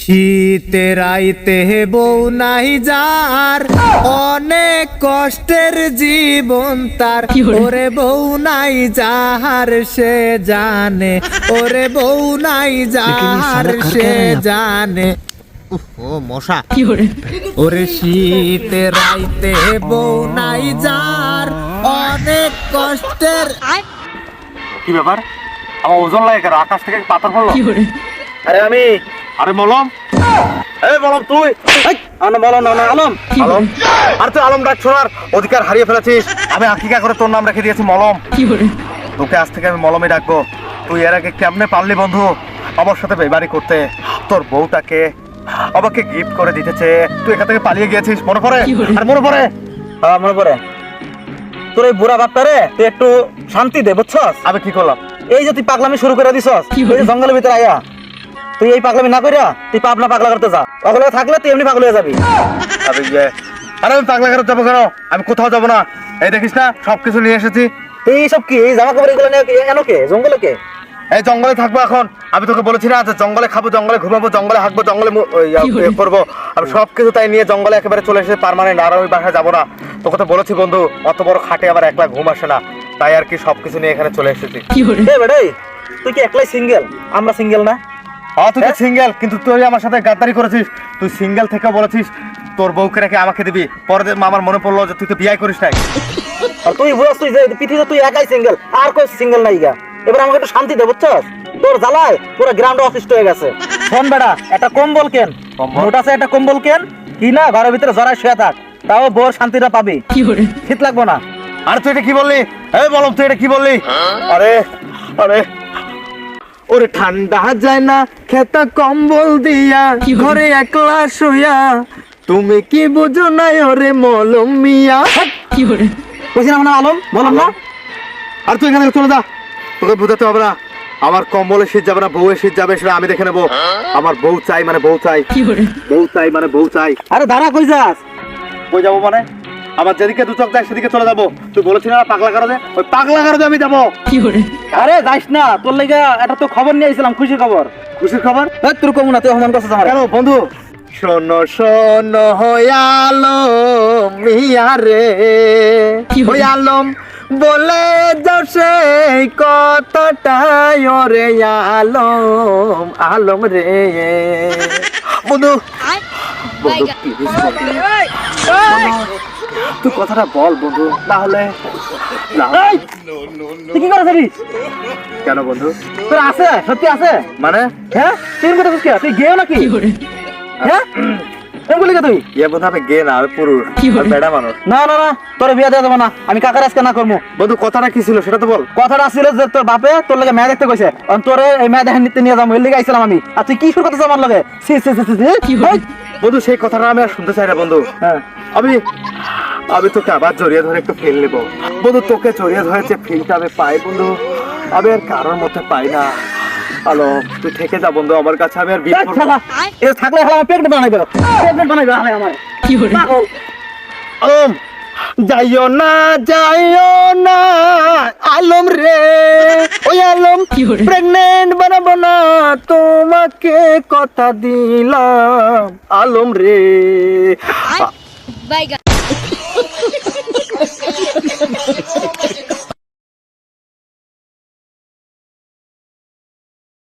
শীতের আইতে বউ নাই যার, অনেক কষ্টের জীবন তার। ওরে বউ নাই যাহার সে জানে, ওরে বউ নাই যাহার সে জানে। ও মশা, ওরে শীতের আইতে বউ নাই যার, অনেক কষ্টের। কি ব্যাপার? আমার ওজন লাগে কেন? আকাশ থেকে পাথর পড়লো? আরে আমি, আরে মলম, এই মলম তুই। বলো না আলম। আলম? আর তুই আলম ডাক শোনার অধিকার হারিয়ে ফেলেছিস। আমি আকিকা করে তোর নাম রেখে দিয়েছি মলম। তোকে আজ থেকে আমি মলমই ডাকবো। তুই এর আগে কেমনে পারলি বন্ধু আমার সাথে বেইমানি করতে? তোর বউটাকে আমাকে গিফট করে দিতেছে, তুই এখান থেকে পালিয়ে গিয়েছিস, মনে পড়ে? আর মনে পড়ে? হ্যাঁ মনে পড়ে। তোর এই বুড়া বাপটারে তুই একটু শান্তি দে, বুঝছস? আমি কি করলাম? এই যে তুই পাগলামি শুরু করে দিছস, ওই যে জঙ্গলের ভিতরে আয়া তুই এই পাগলামি না কইরা তুই পাবনা পাগলা করতে যা। ওগুলো থাকলে তুই এমনি পাগল হয়ে যাবি। আরে আমি পাগলা ঘরে যাবো কেন? আমি কোথাও যাবো না। এই দেখিস না সবকিছু নিয়ে এসেছি। তুই এইসব কি এই জামা কাপড় এগুলো নিয়ে কেন কে জঙ্গলে কে? এই জঙ্গলে থাকবো এখন। আমি তোকে বলেছি না যে জঙ্গলে খাবো, জঙ্গলে ঘুমাবো, জঙ্গলে হাঁকবো, জঙ্গলে করবো। আমি সবকিছু তাই নিয়ে জঙ্গলে একেবারে চলে এসেছি পার্মানেন্ট। আর ওই বাসায় যাবো না। তোকে তো বলেছি বন্ধু, অত বড় খাটে আবার একলা ঘুম আসে না, তাই আর কি সবকিছু নিয়ে এখানে চলে এসেছি। তুই কি একলাই সিঙ্গেল? আমরা সিঙ্গেল না? তুই তো সিঙ্গেল, কিন্তু তুই আমার সাথে গাদ্দারি করেছিস। তুই সিঙ্গেল থেকে বলেছিস তোর বউকে রেখে আমাকে দিবি। পরে আমার মনে পড়লো যে তুই তো বিয়ে করিস নাই। আর তুই বুঝছ তুই যে পৃথিবীতে তুই একাই সিঙ্গেল, আর কই সিঙ্গেল নাই গা। এবার আমাকে একটু শান্তি দে, বুঝছস? তোর জ্বালায় পুরো গ্রাউন্ড অফিস হয়ে গেছে। শোন বেটা, একটা কম্বল কেন, মোটা আছে একটা কম্বল কেন, কি না ঘরের ভিতরে জড়ায় শুয়ে থাক, তাও বোর শান্তিটা পাবি। শীত লাগবো না। আর তুই এটা কি বললি? এই বলম, তুই এটা কি বললি? আরে আরে ওরে ঠান্ডা যায় না খেতা কম্বল দিয়া, ঘরে একলা শুয়া, তুমি কি বুঝো না ওরে মলম মিয়া। বলছিলাম না আলম, বললাম না? আর তুই এখানে চলে যা, তোকে বোঝাতে হবে না। আমার কম্বলে শীত যাবে না, বউয়ের শীত যাবে, সেটা আমি দেখে নেবো। আমার বউ চাই মানে বউ চাই, বউ চাই মানে বউ চাই। আরে দাঁড়া, কই যাস? কই যাবো মানে? আমার যেদিকে দু চোখ যায় সেদিকে চলে যাবো। তুই বলেছিস না পাগলা গারদে, ওই পাগলা গারদে আমি যাবো। আরে যাইস না, তোর লাগা একটা তো খবর নিয়ে আইছিলাম, খুশির খবর। খুশির খবর? তোর কমু না, তুই অপমান করছিস আমার। কেন বন্ধু? শোনো শোনো হয়ালো মিয়া রে, হয়ালম বলে যাও সেই কথাটাই ওরে আলম, আলম রে। বন্ধু তুই কথাটা বল বন্ধু, তাহলে তুই কি করে যাবি? কেন বন্ধু? তোর আছে, সত্যি আছে মানে? হ্যাঁ তুই কথা বুঝ, তুই গেও নাকি? হ্যাঁ বলি তুই ইয়ে বন্ধু, আমি গে না, আমি পুরুষ, বেড়া মানুষ। না না না, তোর বিয়ে দেওয়া যাবে না, আমি কাকার আজকে না করবো। বন্ধু কথাটা কি ছিল সেটা তো বল। কথাটা ছিল যে তোর বাপে তোর লাগে মেয়ে দেখতে কইছে, তোরে এই মেয়ে দেখেন নিতে নিয়ে যাবো, এর লিগে আইছিলাম আমি। আর তুই কি শুরু করতেছ আমার লগে? বন্ধু সেই কথাটা আমি আর শুনতে চাই না বন্ধু। হ্যাঁ আমি তোকে আবার জড়িয়ে ধরে একটু ফিল নেবো বন্ধু। তোকে জড়িয়ে ধরে যে ফিলটা আমি পাই বন্ধু, আমি আর কারোর মধ্যে পাই না। হ্যালো, তুই থেকে যা বন্ধু আমার কাছে, আমি আর থাকলে আমার পেট বানাইবে, পেট বানাইবে আমার। আলম যাইও না, যাইও না আলম রে, ওই আলম প্রেগনেন্ট বানাবো না, তোমাকে কথা দিলাম আলম রে। Bye guys.